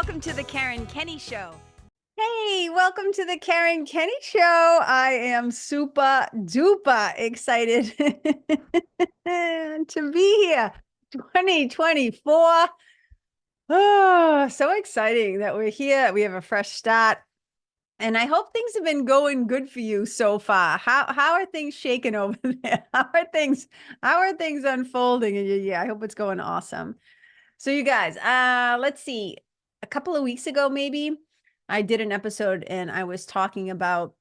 Welcome to the Karen Kenney Show. Hey, welcome to the Karen Kenney Show. I am super duper excited to be here. 2024. Oh, so exciting that we're here. We have a fresh start. And I hope things have been going good for you so far. How are things shaking over there? How are things unfolding in your year? I hope it's going awesome. So you guys, let's see. A couple of weeks ago, maybe, I did an episode and I was talking about,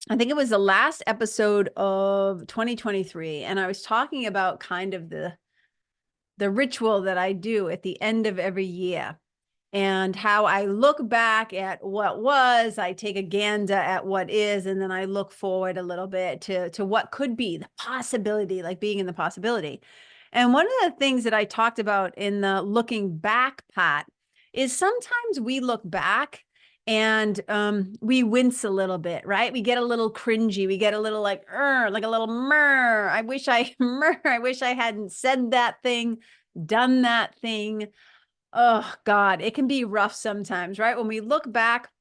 I think it was the last episode of 2023. And I was talking about kind of the ritual that I do at the end of every year and how I look back at what was, I take a gander at what is, and then I look forward a little bit to what could be, the possibility, like being in the possibility. And one of the things that I talked about in the looking back part is sometimes we look back and we wince a little bit, right? We get a little cringy. We get a little like a little murr. I wish I hadn't said that thing, done that thing. Oh God, it can be rough sometimes, right? When we look back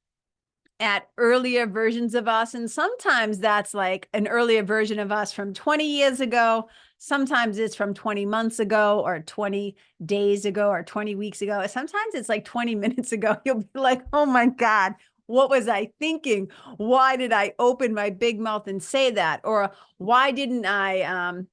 at earlier versions of us, and sometimes that's like an earlier version of us from 20 years ago. Sometimes it's from 20 months ago or 20 days ago or 20 weeks ago. Sometimes it's like 20 minutes ago. You'll be like, oh my God, what was I thinking? Why did I open my big mouth and say that? Or why didn't I,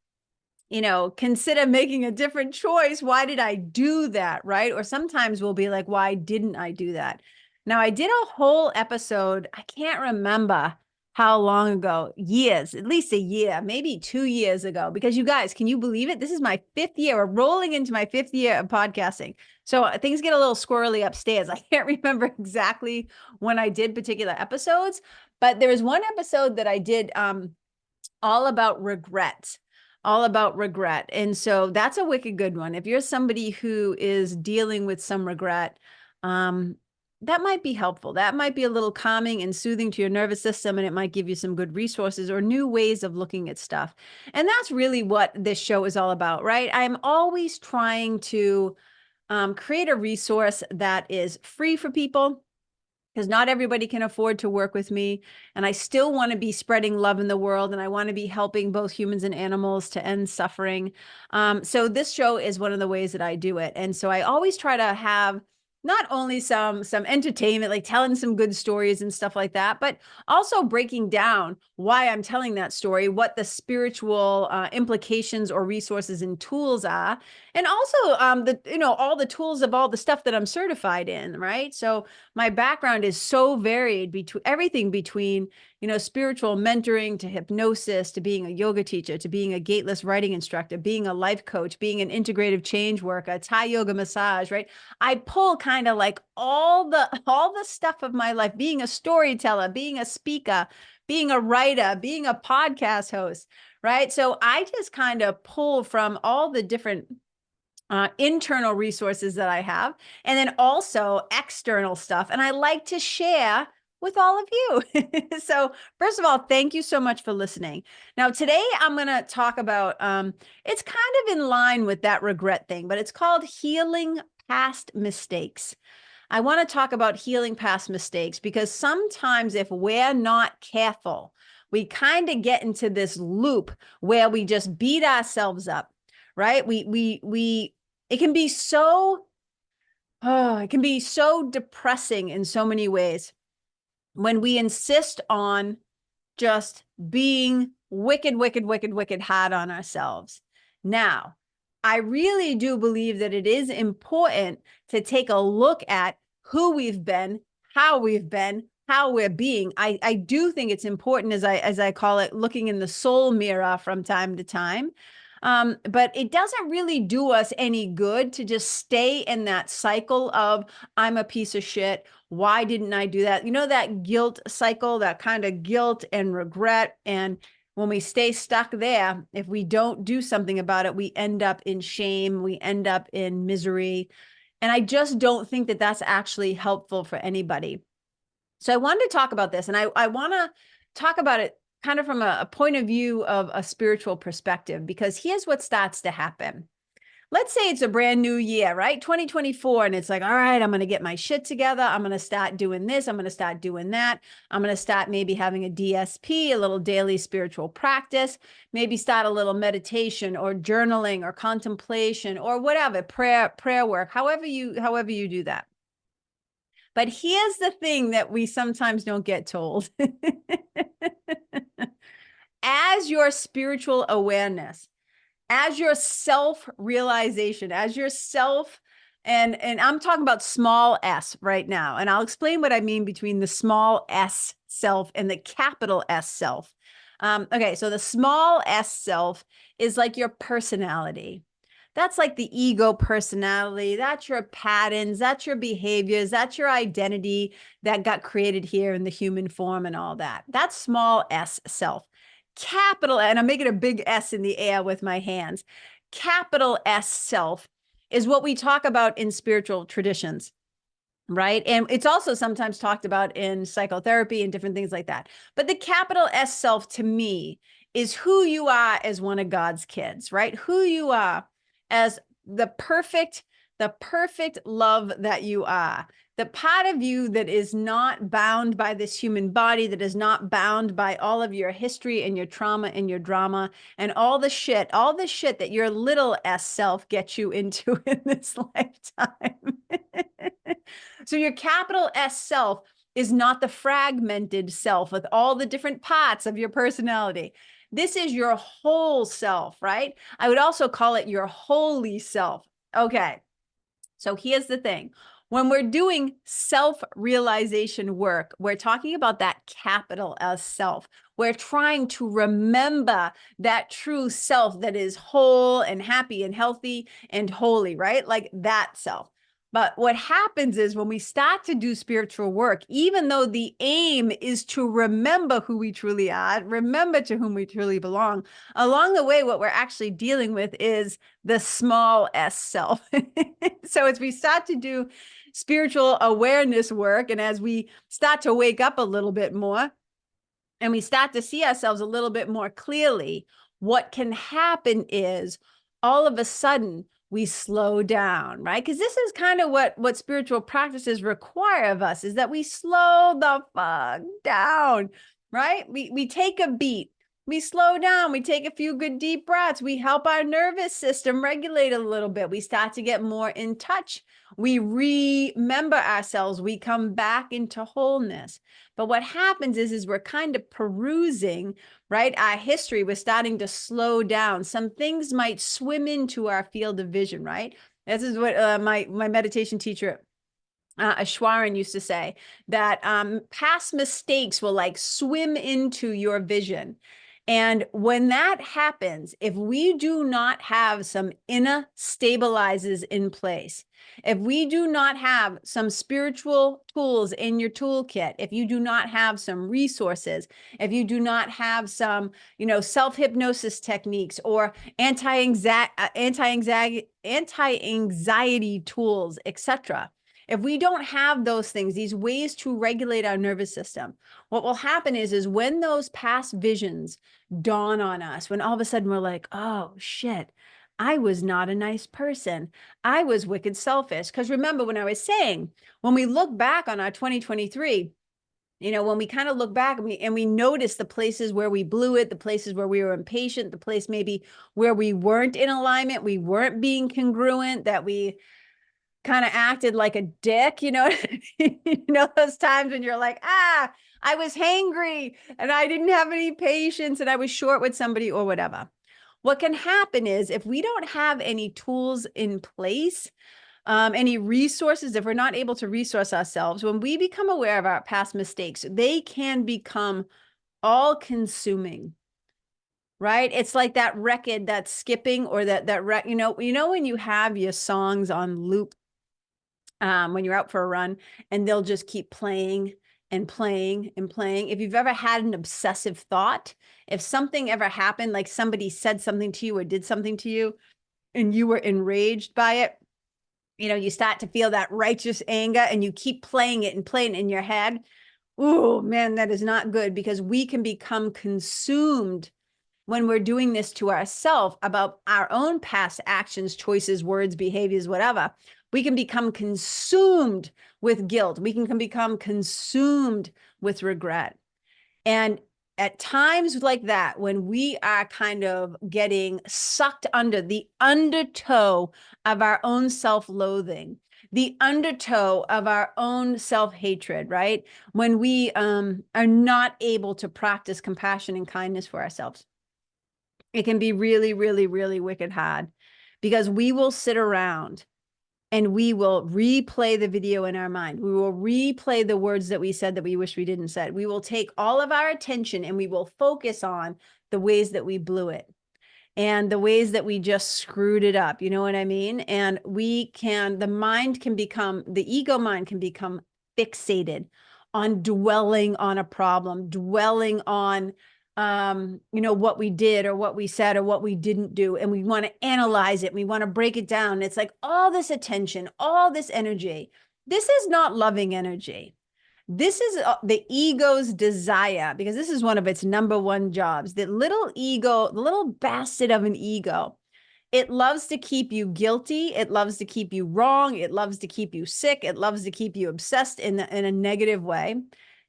consider making a different choice? Why did I do that? Right. Or sometimes we'll be like, why didn't I do that? Now, I did a whole episode. I can't remember how long ago, years, at least a year, maybe 2 years ago, because you guys, can you believe it? This is my 5th year. We're rolling into my 5th year of podcasting. So things get a little squirrely upstairs. I can't remember exactly when I did particular episodes, but there was one episode that I did all about regret. All about regret. And so that's a wicked good one. If you're somebody who is dealing with some regret, that might be helpful. That might be a little calming and soothing to your nervous system, and it might give you some good resources or new ways of looking at stuff. And that's really what this show is all about, right? I'm always trying to create a resource that is free for people, because not everybody can afford to work with me. And I still want to be spreading love in the world. And I want to be helping both humans and animals to end suffering. So this show is one of the ways that I do it. And so I always try to have not only some entertainment, like telling some good stories and stuff like that, but also breaking down why I'm telling that story, what the spiritual implications or resources and tools are, and also all the tools of all the stuff that I'm certified in, right? So my background is so varied, between everything between, spiritual mentoring to hypnosis, to being a yoga teacher, to being a gateless writing instructor, being a life coach, being an integrative change worker, Thai yoga massage, right? I pull kind of like all the stuff of my life, being a storyteller, being a speaker, being a writer, being a podcast host, right? So I just kind of pull from all the different internal resources that I have, and then also external stuff. And I like to share with all of you. So first of all, thank you so much for listening. Now, today I'm going to talk about, it's kind of in line with that regret thing, but it's called healing past mistakes. I want to talk about healing past mistakes because sometimes if we're not careful, we kind of get into this loop where we just beat ourselves up, right? It can be so, it can be so depressing in so many ways when we insist on just being wicked hard on ourselves. Now, I really do believe that it is important to take a look at who we've been, how we've been, how we're being. I do think it's important, as I call it, looking in the soul mirror from time to time. But it doesn't really do us any good to just stay in that cycle of, I'm a piece of shit. Why didn't I do that? That guilt cycle, that kind of guilt and regret. And when we stay stuck there, if we don't do something about it, we end up in shame. We end up in misery. And I just don't think that that's actually helpful for anybody. So I wanted to talk about this, and I want to talk about it kind of from a point of view of a spiritual perspective, because here's what starts to happen. let's say it's a brand new year, right? 2024. And it's like, all right, I'm going to get my shit together. I'm going to start doing this. I'm going to start doing that. I'm going to start maybe having a DSP, a little daily spiritual practice, maybe start a little meditation or journaling or contemplation or whatever, prayer work, however you do that. But here's the thing that we sometimes don't get told. As your spiritual awareness, as your self-realization, as your self, and I'm talking about small s right now, and I'll explain what I mean between the small s self and the capital S self. Okay, so the small s self is like your personality. That's like the ego personality. That's your patterns. That's your behaviors. That's your identity that got created here in the human form and all that. That's small s self. Capital, and I'm making a big S in the air with my hands. Capital S self is what we talk about in spiritual traditions, right? And it's also sometimes talked about in psychotherapy and different things like that. But the capital S self to me is who you are as one of God's kids, right? Who you are as the perfect love that you are. The part of you that is not bound by this human body, that is not bound by all of your history and your trauma and your drama and all the shit that your little s self gets you into in this lifetime. So your capital S self is not the fragmented self with all the different parts of your personality. This is your whole self, right? I would also call it your holy self. Okay. So here's the thing. When we're doing self-realization work, we're talking about that capital S self. We're trying to remember that true self that is whole and happy and healthy and holy, right? Like that self. But what happens is when we start to do spiritual work, even though the aim is to remember who we truly are, remember to whom we truly belong, along the way, what we're actually dealing with is the small s self. So as we start to do spiritual awareness work, and as we start to wake up a little bit more, and we start to see ourselves a little bit more clearly, what can happen is all of a sudden we slow down, right? Because this is kind of what spiritual practices require of us, is that we slow the fuck down, right? We take a beat. We slow down. We take a few good deep breaths. We help our nervous system regulate a little bit. We start to get more in touch. We remember ourselves. We come back into wholeness. But what happens is we're kind of perusing, right? Our history, we're starting to slow down. Some things might swim into our field of vision, right? This is what my meditation teacher, Ashwaran, used to say, that past mistakes will like swim into your vision. And when that happens, if we do not have some inner stabilizers in place, if we do not have some spiritual tools in your toolkit, if you do not have some resources, if you do not have some, self-hypnosis techniques or anti-anxiety tools, etc., if we don't have those things, these ways to regulate our nervous system, what will happen is when those past visions dawn on us, when all of a sudden we're like, oh shit, I was not a nice person. I was wicked selfish. Because remember when I was saying, when we look back on our 2023, when we kind of look back and we notice the places where we blew it, the places where we were impatient, the place maybe where we weren't in alignment, we weren't being congruent, that we kind of acted like a dick, those times when you're like, I was hangry and I didn't have any patience and I was short with somebody or whatever. What can happen is if we don't have any tools in place, any resources, if we're not able to resource ourselves, when we become aware of our past mistakes, they can become all consuming. Right? It's like that record that's skipping, or when you have your songs on loop, when you're out for a run, and they'll just keep playing and playing and playing. If you've ever had an obsessive thought, if something ever happened, like somebody said something to you or did something to you and you were enraged by it, you start to feel that righteous anger and you keep playing it and playing it in your head. Oh man, that is not good, because we can become consumed when we're doing this to ourselves about our own past actions, choices, words, behaviors, whatever, we can become consumed with guilt. We can become consumed with regret. And at times like that, when we are kind of getting sucked under the undertow of our own self-loathing, the undertow of our own self-hatred, right? When we are not able to practice compassion and kindness for ourselves, it can be really, really, really wicked hard, because we will sit around and we will replay the video in our mind. We will replay the words that we said that we wish we didn't say. We will take all of our attention and we will focus on the ways that we blew it and the ways that we just screwed it up. You know what I mean? And the ego mind can become fixated on dwelling on a problem, dwelling on what we did or what we said or what we didn't do. And we want to analyze it. We want to break it down. It's like all this attention, all this energy. This is not loving energy. This is the ego's desire, because this is one of its number one jobs. The little ego, the little bastard of an ego, it loves to keep you guilty. It loves to keep you wrong. It loves to keep you sick. It loves to keep you obsessed in a negative way.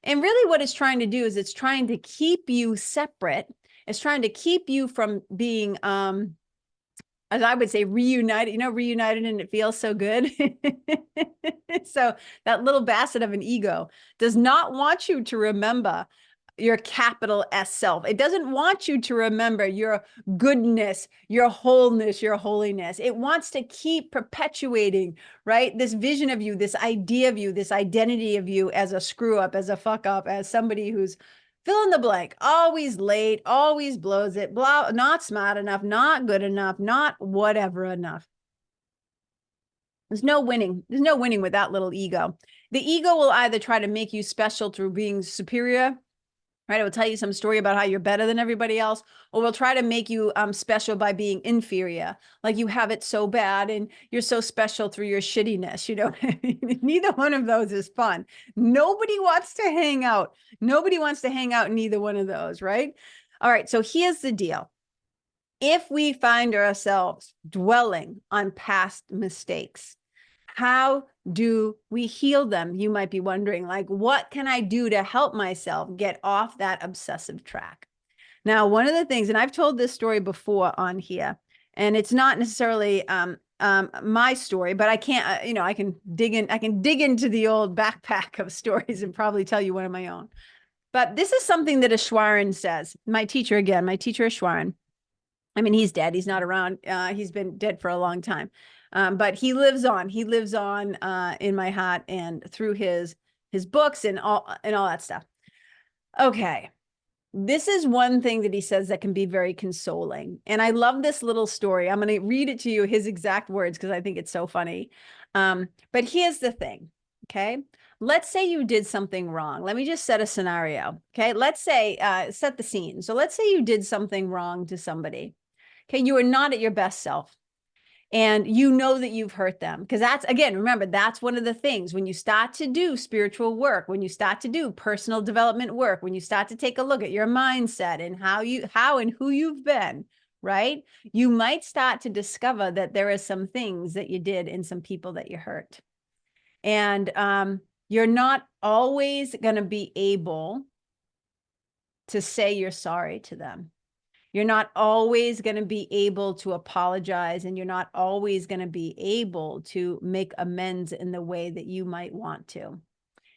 And really what it's trying to do is it's trying to keep you separate. It's trying to keep you from being, as I would say, reunited, reunited, and it feels so good. So that little bastard of an ego does not want you to remember your capital S self. It doesn't want you to remember your goodness, your wholeness, your holiness. It wants to keep perpetuating, right? This vision of you, this idea of you, this identity of you as a screw up, as a fuck up, as somebody who's fill in the blank, always late, always blows it, blah, not smart enough, not good enough, not whatever enough. There's no winning. There's no winning with that little ego. The ego will either try to make you special through being superior, right? It will tell you some story about how you're better than everybody else, or will try to make you special by being inferior. Like you have it so bad and you're so special through your shittiness. Neither one of those is fun. Nobody wants to hang out. Nobody wants to hang out in either one of those, right? All right. So here's the deal. If we find ourselves dwelling on past mistakes, how do we heal them? You might be wondering, like, what can I do to help myself get off that obsessive track? Now, one of the things, and I've told this story before on here, and it's not necessarily my story, but I can't, I can dig into the old backpack of stories and probably tell you one of my own. But this is something that Ishwaran says. My teacher Ishwaran. I mean, he's dead. He's not around. He's been dead for a long time. But he lives on. He lives on in my heart and through his books and all that stuff. Okay. This is one thing that he says that can be very consoling. And I love this little story. I'm going to read it to you, his exact words, because I think it's so funny. But here's the thing. Okay. Let's say you did something wrong. Let me just set a scenario. Okay. Let's say, set the scene. So let's say you did something wrong to somebody. Okay. You are not at your best self. And you know that you've hurt them, because that's, again, remember, that's one of the things when you start to do spiritual work, when you start to do personal development work, when you start to take a look at your mindset and how and who you've been, right? You might start to discover that there are some things that you did and some people that you hurt. And you're not always going to be able to say you're sorry to them. You're not always going to be able to apologize, and you're not always going to be able to make amends in the way that you might want to.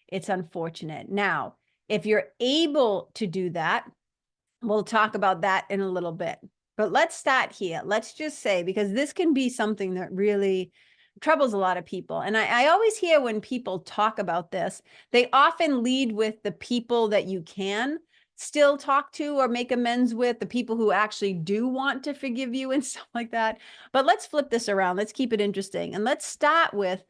It's unfortunate. Now, if you're able to do that, we'll talk about that in a little bit. But let's start here. Let's just say, because this can be something that really troubles a lot of people. And I always hear when people talk about this, they often lead with the people that you can still talk to or make amends with, the people who actually do want to forgive you and stuff like that. But let's flip this around. Let's keep it interesting. And let's start with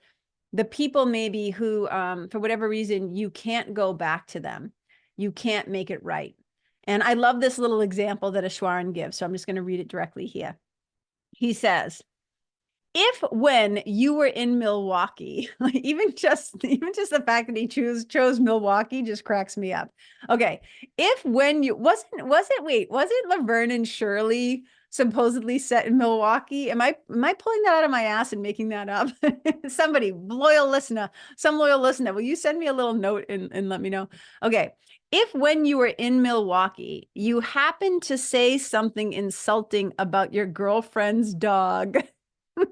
the people maybe who, for whatever reason, you can't go back to them. You can't make it right. And I love this little example that Ishwaran gives. So I'm just going to read it directly here. He says, if when you were in Milwaukee, even just the fact that he chose Milwaukee just cracks me up. Okay. If when you was it Laverne and Shirley supposedly set in Milwaukee? Am I pulling that out of my ass and making that up? Somebody, some loyal listener, will you send me a little note and let me know? Okay. If when you were in Milwaukee, you happened to say something insulting about your girlfriend's dog, why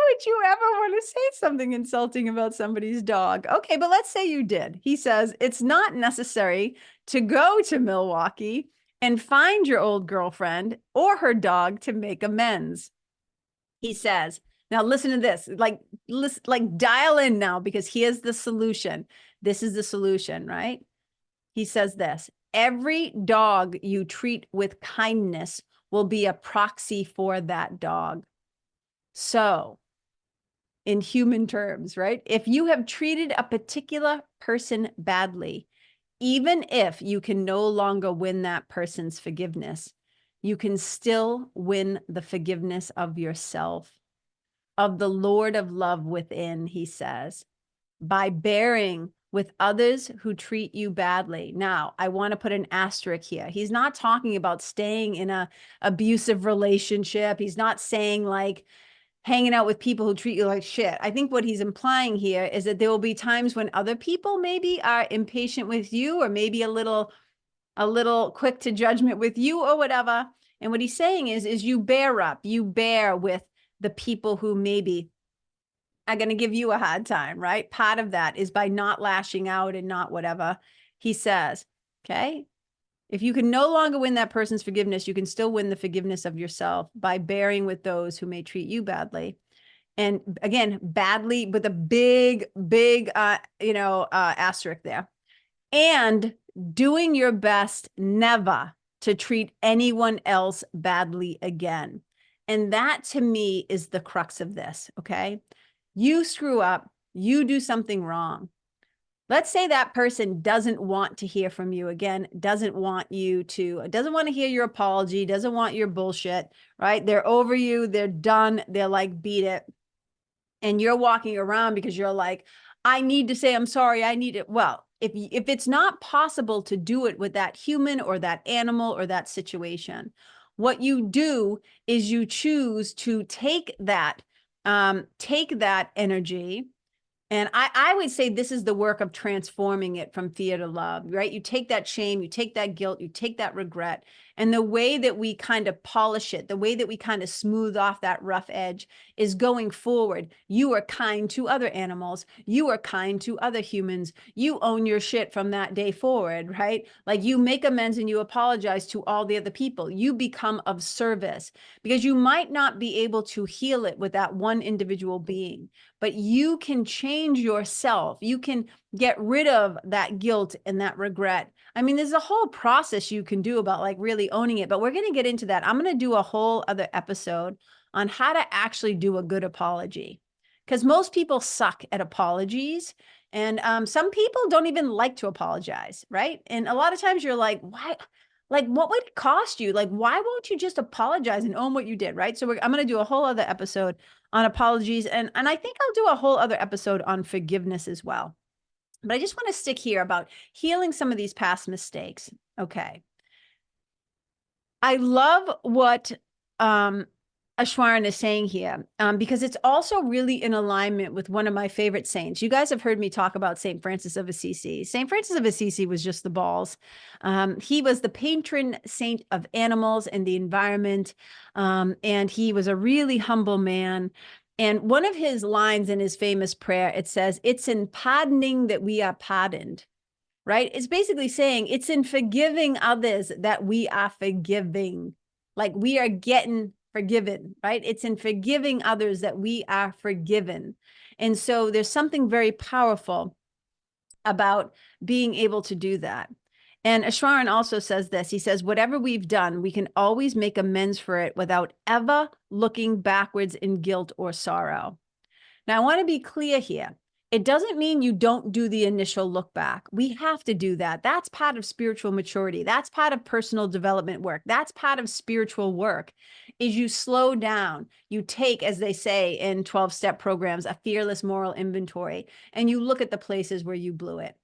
would you ever want to say something insulting about somebody's dog? Okay, but let's say you did. He says it's not necessary to go to Milwaukee and find your old girlfriend or her dog to make amends. He says, now listen to this, like dial in now, because here's the solution. This is the solution, right? He says this: every dog you treat with kindness will be a proxy for that dog. So, in human terms, right? If you have treated a particular person badly, even if you can no longer win that person's forgiveness, you can still win the forgiveness of yourself, of the Lord of love within, he says, by bearing with others who treat you badly. Now, I want to put an asterisk here. He's not talking about staying in a abusive relationship. He's not saying like hanging out with people who treat you like shit. I think what he's implying here is that there will be times when other people maybe are impatient with you, or maybe a little quick to judgment with you or whatever. And what he's saying is you bear with the people who maybe are going to give you a hard time, right? Part of that is by not lashing out and not whatever. He says, okay, if you can no longer win that person's forgiveness, you can still win the forgiveness of yourself by bearing with those who may treat you badly. And again, badly with a big asterisk there. And doing your best never to treat anyone else badly again. And that to me is the crux of this, okay? You screw up, you do something wrong. Let's say that person doesn't want to hear from you again, doesn't want to hear your apology, doesn't want your bullshit, right? They're over you, they're done, they're like, beat it. And you're walking around because you're like, I need to say I'm sorry, I need it. Well, if it's not possible to do it with that human or that animal or that situation, what you do is you choose to take that energy. And I would say this is the work of transforming it from fear to love, right? You take that shame, you take that guilt, you take that regret, and the way that we kind of polish it, the way that we kind of smooth off that rough edge is going forward. You are kind to other animals. You are kind to other humans. You own your shit from that day forward, right? Like you make amends and you apologize to all the other people. You become of service, because you might not be able to heal it with that one individual being, but you can change yourself. You can get rid of that guilt and that regret. I mean, there's a whole process you can do about like really owning it, but we're going to get into that. I'm going to do a whole other episode on how to actually do a good apology, because most people suck at apologies. And some people don't even like to apologize, right? And a lot of times you're like, why? Like, what would it cost you? Like, why won't you just apologize and own what you did, right? So I'm going to do a whole other episode on apologies. And I think I'll do a whole other episode on forgiveness as well. But I just want to stick here about healing some of these past mistakes. Okay. I love what Ashwaran is saying here, because it's also really in alignment with one of my favorite saints. You guys have heard me talk about St. Francis of Assisi. St. Francis of Assisi was just the balls. He was the patron saint of animals and the environment, and he was a really humble man. And one of his lines in his famous prayer, it says, "It's in pardoning that we are pardoned." Right? It's basically saying it's in forgiving others that we are forgiving. Like we are getting forgiven, right? It's in forgiving others that we are forgiven. And so there's something very powerful about being able to do that. And Ashwaran also says this. He says, whatever we've done, we can always make amends for it without ever looking backwards in guilt or sorrow. Now, I want to be clear here. It doesn't mean you don't do the initial look back. We have to do that. That's part of spiritual maturity. That's part of personal development work. That's part of spiritual work is you slow down. You take, as they say in 12-step programs, a fearless moral inventory, and you look at the places where you blew it.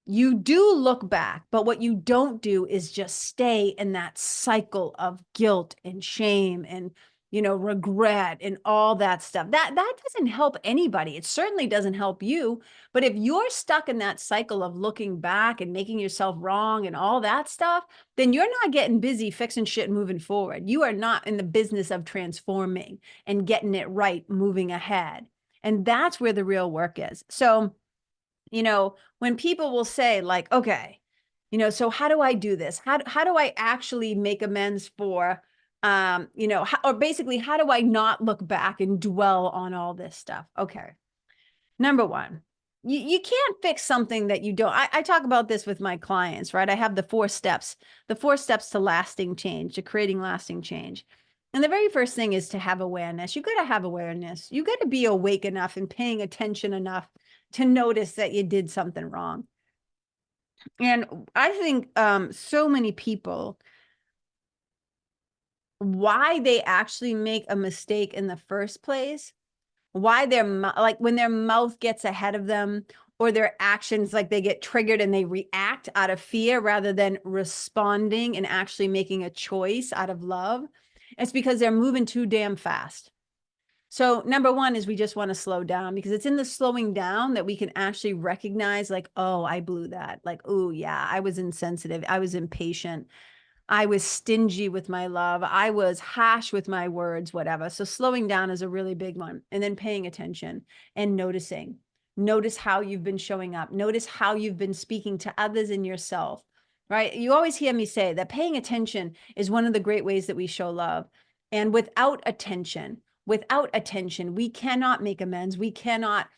You do look back, but what you don't do is just stay in that cycle of guilt and shame and, regret and all that stuff. That doesn't help anybody. It certainly doesn't help you. But if you're stuck in that cycle of looking back and making yourself wrong and all that stuff, then you're not getting busy fixing shit and moving forward. You are not in the business of transforming and getting it right, moving ahead. And that's where the real work is. So, when people will say like, okay, so how do I do this? How do I actually make amends for, or basically, how do I not look back and dwell on all this stuff? Okay. Number one, you can't fix something that you don't. I talk about this with my clients, right? I have the 4 steps to lasting change, to creating lasting change. And the very first thing is to have awareness. You got to have awareness. You got to be awake enough and paying attention enough to notice that you did something wrong. And I think so many people, why they actually make a mistake in the first place, why they're like when their mouth gets ahead of them or their actions, like they get triggered and they react out of fear rather than responding and actually making a choice out of love, it's because they're moving too damn fast. So number one is we just want to slow down, because it's in the slowing down that we can actually recognize like, oh, I blew that. Like, oh yeah, I was insensitive. I was impatient. I was stingy with my love. I was harsh with my words, whatever. So slowing down is a really big one. And then paying attention and noticing. Notice how you've been showing up. Notice how you've been speaking to others and yourself, right? You always hear me say that paying attention is one of the great ways that we show love. And without attention, we cannot make amends. We cannot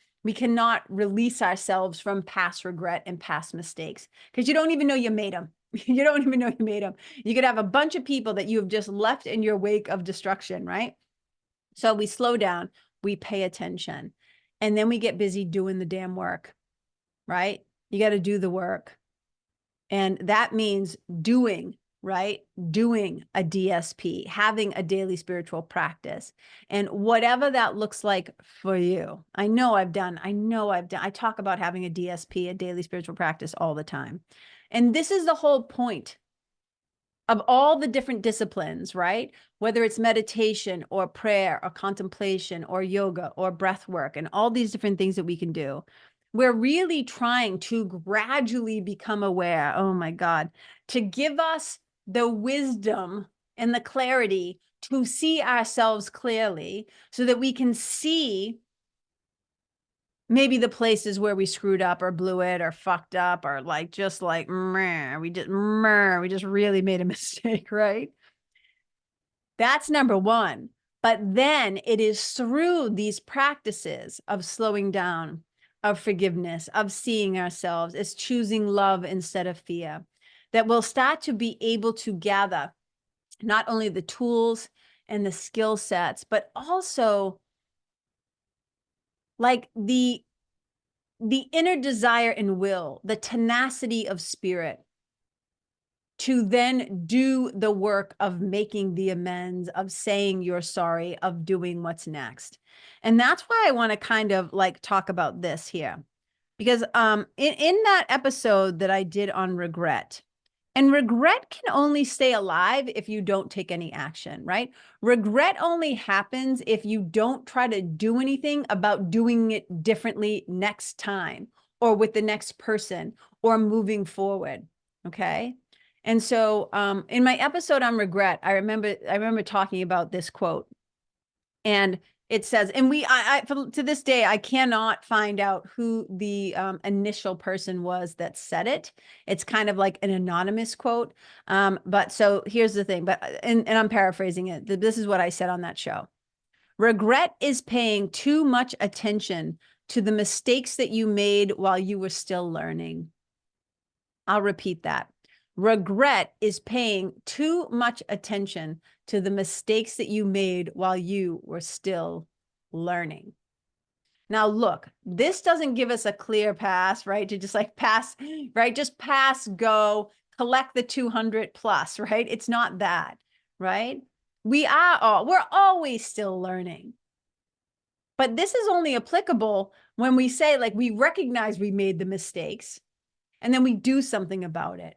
release ourselves from past regret and past mistakes, because you don't even know you made them. You don't even know you made them. You could have a bunch of people that you have just left in your wake of destruction, right? So we slow down, we pay attention, and then we get busy doing the damn work, right? You got to do the work. And that means doing, right? Doing a DSP, having a daily spiritual practice, and whatever that looks like for you. I talk about having a DSP, a daily spiritual practice, all the time. And this is the whole point of all the different disciplines, right? Whether it's meditation or prayer or contemplation or yoga or breath work and all these different things that we can do. We're really trying to gradually become aware, oh my God, to give us the wisdom and the clarity to see ourselves clearly so that we can see maybe the places where we screwed up or blew it or fucked up or like, just like, we just really made a mistake, right? That's number one. But then it is through these practices of slowing down, of forgiveness, of seeing ourselves as choosing love instead of fear, that we'll start to be able to gather not only the tools and the skill sets, but also like the inner desire and will, the tenacity of spirit to then do the work of making the amends, of saying you're sorry, of doing what's next. And that's why I want to kind of like talk about this here. Because in that episode that I did on regret, and regret can only stay alive if you don't take any action, right? Regret only happens if you don't try to do anything about doing it differently next time or with the next person or moving forward, okay? And so in my episode on regret, I remember talking about this quote, and it says, and to this day, I cannot find out who the initial person was that said it. It's kind of like an anonymous quote. But so here's the thing, and I'm paraphrasing it. This is what I said on that show. Regret is paying too much attention to the mistakes that you made while you were still learning. I'll repeat that. Regret is paying too much attention to the mistakes that you made while you were still learning. Now, look, this doesn't give us a clear pass, right? To just like pass, right? Just pass, go, collect the 200 plus, right? It's not that, right? We're always still learning. But this is only applicable when we say, like, we recognize we made the mistakes and then we do something about it.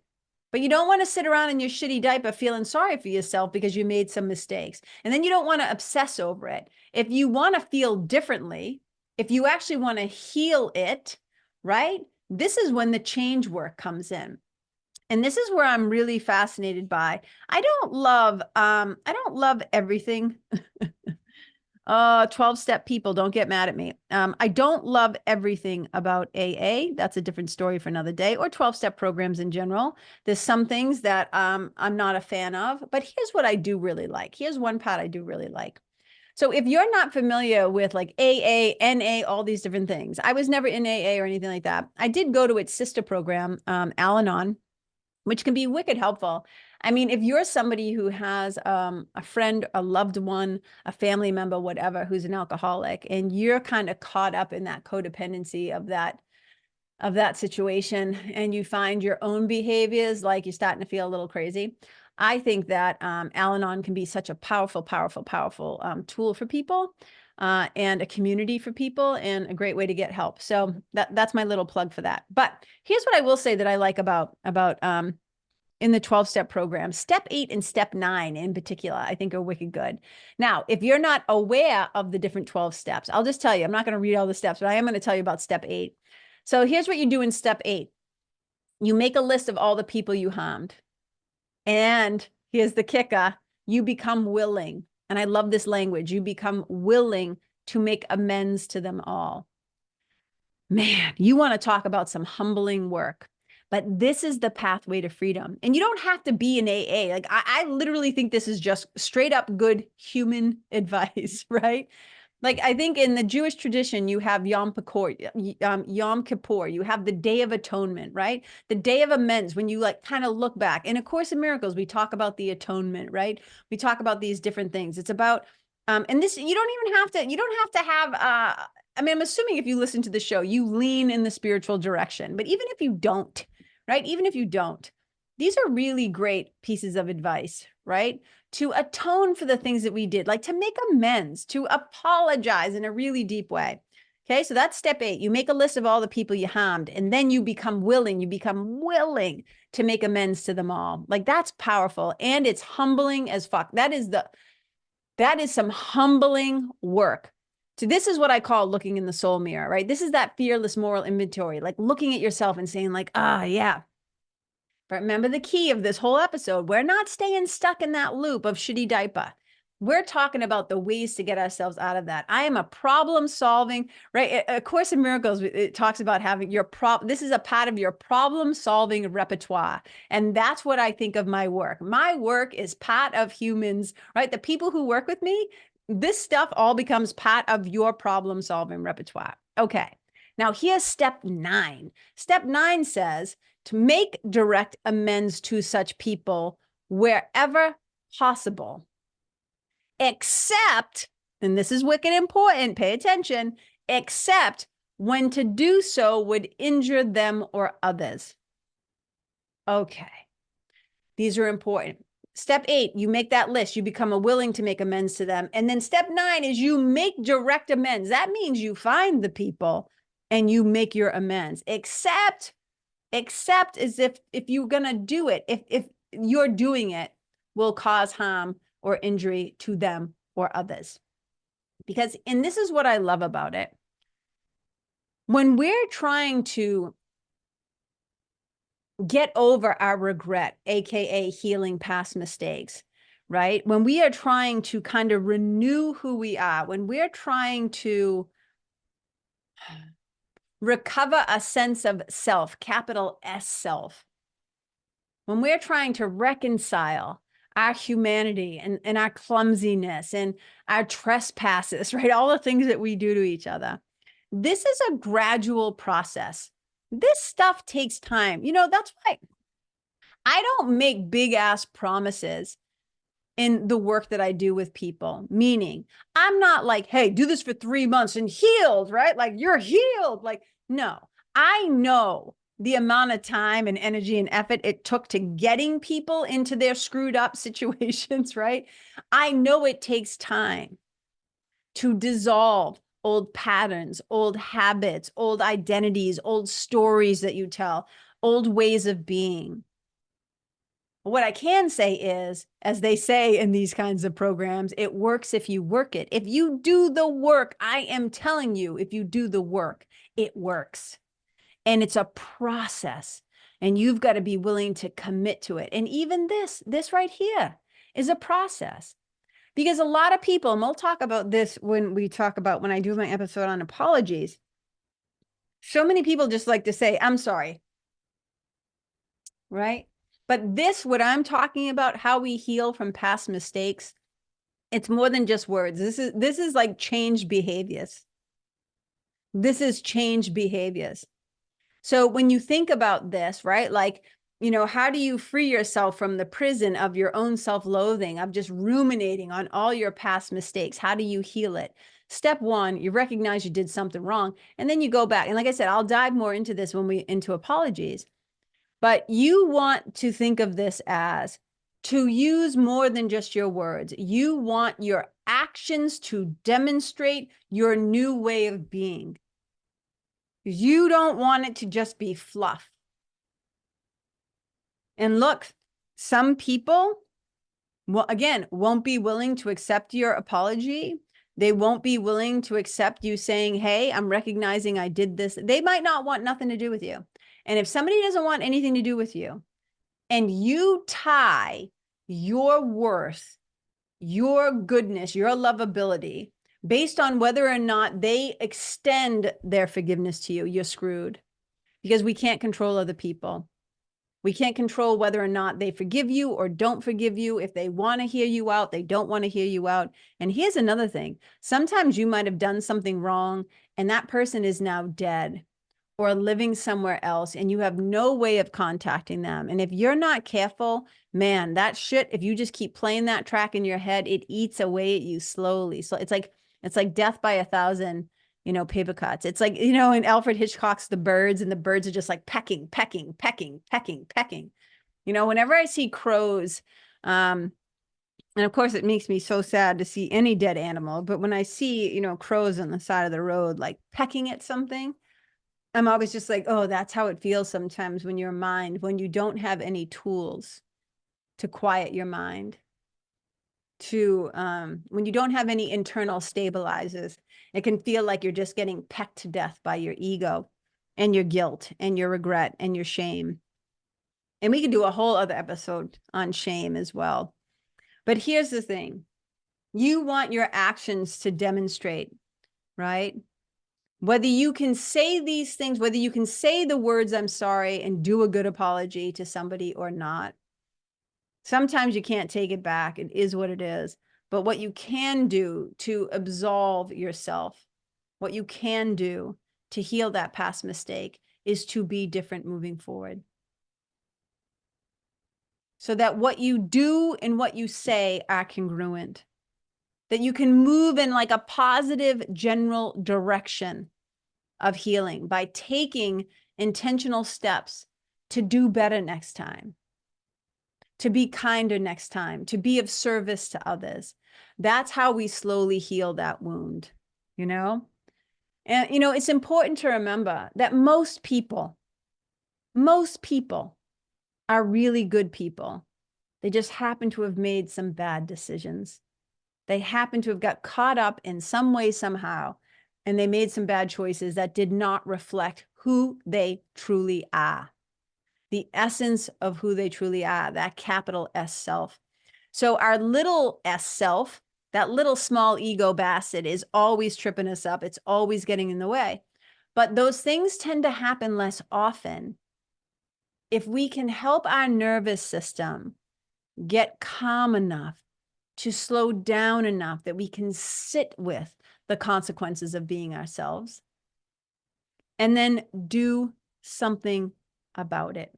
But you don't want to sit around in your shitty diaper feeling sorry for yourself because you made some mistakes. And then you don't want to obsess over it. If you want to feel differently, if you actually want to heal it, right? This is when the change work comes in. And this is where I'm really fascinated by. I don't love everything. 12-step people, don't get mad at me. I don't love everything about AA. That's a different story for another day, or 12-step programs in general. There's some things that I'm not a fan of, but here's what I do really like. Here's one part I do really like. So if you're not familiar with like AA, NA, all these different things, I was never in AA or anything like that. I did go to its sister program, Al-Anon, which can be wicked helpful. I mean, if you're somebody who has a friend, a loved one, a family member, whatever, who's an alcoholic, and you're kind of caught up in that codependency of that situation, and you find your own behaviors, like you're starting to feel a little crazy, I think that Al-Anon can be such a powerful, powerful, powerful tool for people, and a community for people, and a great way to get help. So that's my little plug for that. But here's what I will say that I like about in the 12-step program. Step 8 and step 9 in particular, I think are wicked good. Now, if you're not aware of the different 12 steps, I'll just tell you, I'm not going to read all the steps, but I am going to tell you about step 8. So here's what you do in step 8. You make a list of all the people you harmed. And here's the kicker. You become willing. And I love this language. You become willing to make amends to them all. Man, you want to talk about some humbling work. But this is the pathway to freedom. And you don't have to be an AA. Like I literally think this is just straight up good human advice, right? Like I think in the Jewish tradition, you have Yom Kippur, you have the Day of Atonement, right? The Day of Amends, when you like kind of look back. In A Course in Miracles, we talk about the atonement, right? We talk about these different things. It's about, and this, you don't have to have, I mean, I'm assuming if you listen to the show, you lean in the spiritual direction, but even if you don't, right? Even if you don't, these are really great pieces of advice, right? To atone for the things that we did, like to make amends, to apologize in a really deep way. Okay, so that's step 8. You make a list of all the people you harmed, and then you become willing to make amends to them all. Like that's powerful, and it's humbling as fuck. That is some humbling work. So this is what I call looking in the soul mirror, right? This is that fearless moral inventory, like looking at yourself and saying like, yeah. But remember the key of this whole episode, we're not staying stuck in that loop of shitty diaper. We're talking about the ways to get ourselves out of that. I am a problem solving, right? A Course in Miracles, it talks about having this is a part of your problem solving repertoire. And that's what I think of my work. My work is part of humans, right? The people who work with me, this stuff all becomes part of your problem solving repertoire. Okay. Now here's step 9. Step 9 says, to make direct amends to such people wherever possible, except, and this is wicked important, pay attention, except when to do so would injure them or others. Okay, these are important. Step 8, you make that list. You become willing to make amends to them. And then step 9 is you make direct amends. That means you find the people and you make your amends, except as if you're going to do it, if you're doing it will cause harm or injury to them or others. Because, and this is what I love about it, when we're trying to get over our regret, AKA healing past mistakes, right? When we are trying to kind of renew who we are, when we're trying to recover a sense of self, capital S self, when we're trying to reconcile our humanity and our clumsiness and our trespasses, right? All the things that we do to each other. This is a gradual process. This stuff takes time. You know, that's why I don't make big ass promises in the work that I do with people. Meaning, I'm not like, hey, do this for 3 months and healed, right? Like you're healed. Like, no, I know the amount of time and energy and effort it took to getting people into their screwed up situations, right? I know it takes time to dissolve old patterns, old habits, old identities, old stories that you tell, old ways of being. What I can say is, as they say in these kinds of programs, it works if you work it. If you do the work, I am telling you, if you do the work, it works. And it's a process. And you've got to be willing to commit to it. And even this right here is a process. Because a lot of people, and we'll talk about this when I do my episode on apologies. So many people just like to say, I'm sorry. Right? But this, what I'm talking about, how we heal from past mistakes, it's more than just words. This is like changed behaviors. This is changed behaviors. So when you think about this, right, like, how do you free yourself from the prison of your own self-loathing, of just ruminating on all your past mistakes? How do you heal it? Step one, you recognize you did something wrong, and then you go back. And like I said, I'll dive more into this when we into apologies. But you want to think of this as to use more than just your words. You want your actions to demonstrate your new way of being. You don't want it to just be fluff. And look, some people, well, again, won't be willing to accept your apology. They won't be willing to accept you saying, hey, I'm recognizing I did this. They might not want nothing to do with you. And if somebody doesn't want anything to do with you, and you tie your worth, your goodness, your lovability based on whether or not they extend their forgiveness to you, you're screwed. Because we can't control other people. We can't control whether or not they forgive you or don't forgive you. If they want to hear you out, they don't want to hear you out. And here's another thing. Sometimes you might have done something wrong and that person is now dead or living somewhere else and you have no way of contacting them. And if you're not careful, man, that shit, if you just keep playing that track in your head, it eats away at you slowly. So it's like death by 1,000, paper cuts. It's like, in Alfred Hitchcock's The Birds, and the birds are just like pecking, pecking, pecking, pecking, pecking. Whenever I see crows, and of course it makes me so sad to see any dead animal, but when I see, crows on the side of the road, like pecking at something, I'm always just like, oh, that's how it feels sometimes when when you don't have any tools to quiet your mind, when you don't have any internal stabilizers, it can feel like you're just getting pecked to death by your ego and your guilt and your regret and your shame. And we could do a whole other episode on shame as well. But here's the thing. You want your actions to demonstrate, right? Whether you can say these things, whether you can say the words, I'm sorry, and do a good apology to somebody or not. Sometimes you can't take it back. It is what it is. But what you can do to absolve yourself, what you can do to heal that past mistake is to be different moving forward. So that what you do and what you say are congruent. That you can move in like a positive general direction of healing by taking intentional steps to do better next time, to be kinder next time, to be of service to others. That's how we slowly heal that wound, And, it's important to remember that most people are really good people. They just happen to have made some bad decisions. They happen to have got caught up in some way, somehow, and they made some bad choices that did not reflect who they truly are. The essence of who they truly are, that capital S self. So our little S self, that little small ego bastard, is always tripping us up. It's always getting in the way. But those things tend to happen less often if we can help our nervous system get calm enough to slow down enough that we can sit with the consequences of being ourselves and then do something about it.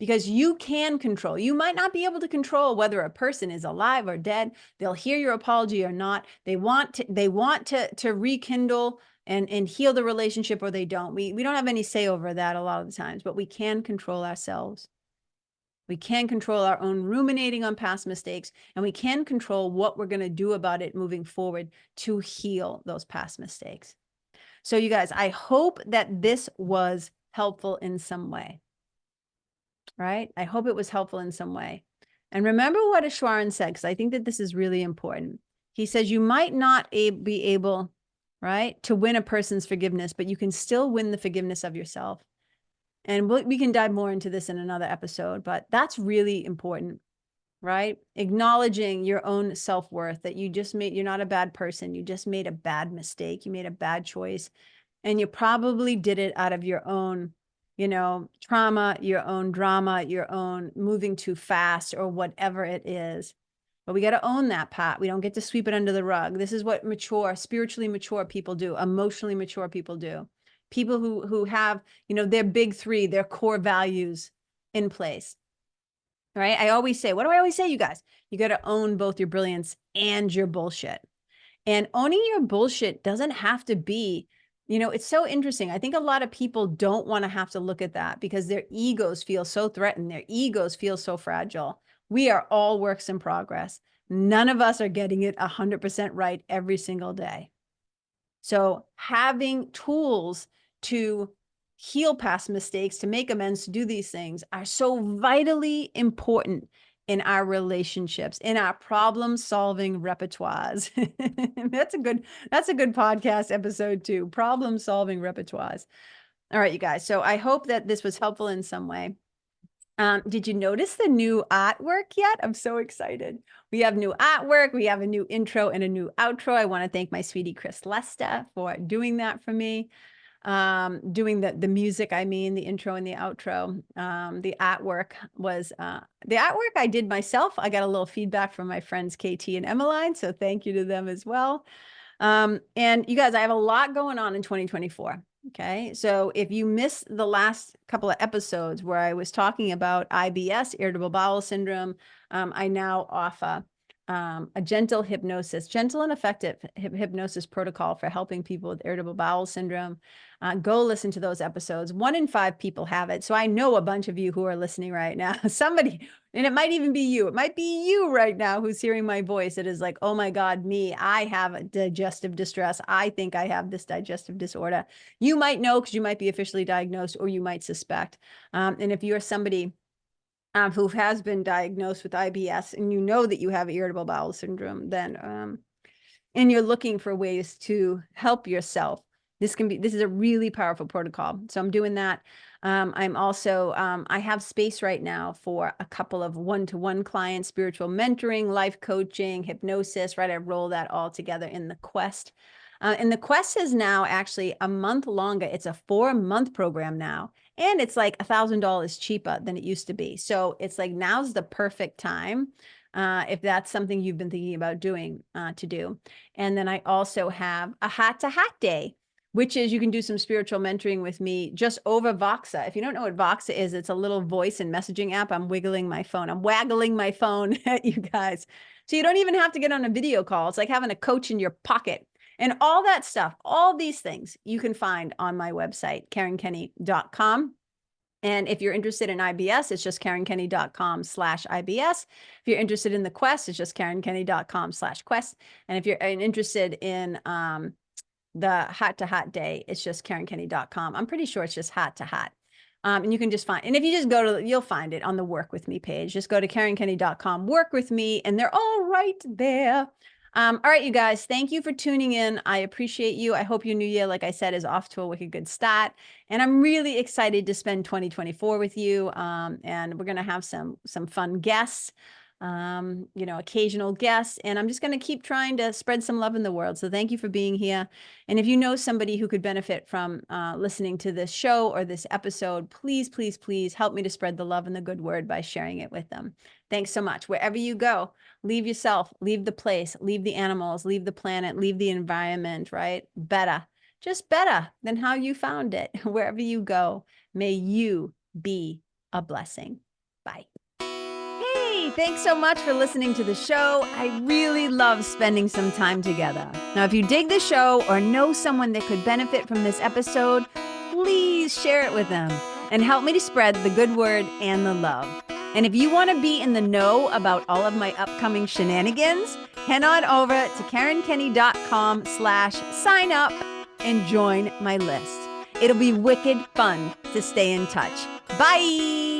because you can control. You might not be able to control whether a person is alive or dead. They'll hear your apology or not. They want to rekindle and heal the relationship, or they don't. We don't have any say over that a lot of the times, but we can control ourselves. We can control our own ruminating on past mistakes, and we can control what we're going to do about it moving forward to heal those past mistakes. So you guys, I hope that this was helpful in some way, right? I hope it was helpful in some way. And remember what Ashwaran said, because I think that this is really important. He says you might not be able, right, to win a person's forgiveness, but you can still win the forgiveness of yourself. And we can dive more into this in another episode, but that's really important, right? Acknowledging your own self-worth, that you're not a bad person. You just made a bad mistake. You made a bad choice. And you probably did it out of your own, trauma, your own drama, your own moving too fast, or whatever it is. But we got to own that part. We don't get to sweep it under the rug. This is what spiritually mature people do, emotionally mature people do. People who have, their big three, their core values in place. Right? I always say, what do I always say, you guys? You got to own both your brilliance and your bullshit. And owning your bullshit doesn't have to be, it's so interesting. I think a lot of people don't want to have to look at that because their egos feel so threatened. Their egos feel so fragile. We are all works in progress. None of us are getting it 100% right every single day. So having tools to heal past mistakes, to make amends, to do these things are so vitally important in our relationships, in our problem-solving repertoires. That's a good podcast episode too. Problem-solving repertoires. All right, you guys. So I hope that this was helpful in some way. Did you notice the new artwork yet? I'm so excited. We have new artwork. We have a new intro and a new outro. I want to thank my sweetie, Chris Lesta, for doing that for me. Doing the music, I mean, the intro and the outro. The artwork I did myself. I got a little feedback from my friends, KT and Emmeline. So thank you to them as well. And you guys, I have a lot going on in 2024. Okay. So if you missed the last couple of episodes where I was talking about IBS, irritable bowel syndrome, I now offer a gentle and effective hypnosis protocol for helping people with irritable bowel syndrome. Go listen to those episodes. 1 in 5 people have it. So I know a bunch of you who are listening right now, somebody, and it might even be you. It might be you right now who's hearing my voice. It is like, oh my God, me, I have digestive distress. I think I have this digestive disorder. You might know because you might be officially diagnosed, or you might suspect. And if you're somebody who has been diagnosed with IBS and you know that you have irritable bowel syndrome, then and you're looking for ways to help yourself, this is a really powerful protocol. So I'm doing that. I'm also, I have space right now for a couple of one-to-one clients, spiritual mentoring, life coaching, hypnosis, right? I roll that all together in the Quest. And the Quest is now actually a month longer. It's a 4-month program now. And it's like $1,000 cheaper than it used to be. So it's like, now's the perfect time. If that's something you've been thinking about doing, to do. And then I also have a hat-to-hat day, which is you can do some spiritual mentoring with me just over Voxa. If you don't know what Voxa is, it's a little voice and messaging app. I'm waggling my phone at you guys. So you don't even have to get on a video call. It's like having a coach in your pocket. And all that stuff, all these things you can find on my website, KarenKenney.com. And if you're interested in IBS, it's just KarenKenney.com/IBS. If you're interested in the Quest, it's just KarenKenney.com/Quest. And if you're interested in the hat-to-hat day, it's just KarenKenney.com. I'm pretty sure it's just hat-to-hat. And you can just find, and if you just go to, you'll find it on the Work With Me page. Just go to KarenKenney.com, Work With Me, and they're all right there. All right, you guys, thank you for tuning in. I appreciate you. I hope your new year, like I said, is off to a wicked good start. And I'm really excited to spend 2024 with you. And we're going to have some fun guests, occasional guests. And I'm just going to keep trying to spread some love in the world. So thank you for being here. And if you know somebody who could benefit from listening to this show or this episode, please, please, please help me to spread the love and the good word by sharing it with them. Thanks so much. Wherever you go, leave yourself, leave the place, leave the animals, leave the planet, leave the environment, right? Better, just better than how you found it. Wherever you go, may you be a blessing. Bye. Hey, thanks so much for listening to the show. I really love spending some time together. Now, if you dig the show or know someone that could benefit from this episode, please share it with them and help me to spread the good word and the love. And if you want to be in the know about all of my upcoming shenanigans, head on over to karenkenney.com/sign up and join my list. It'll be wicked fun to stay in touch. Bye.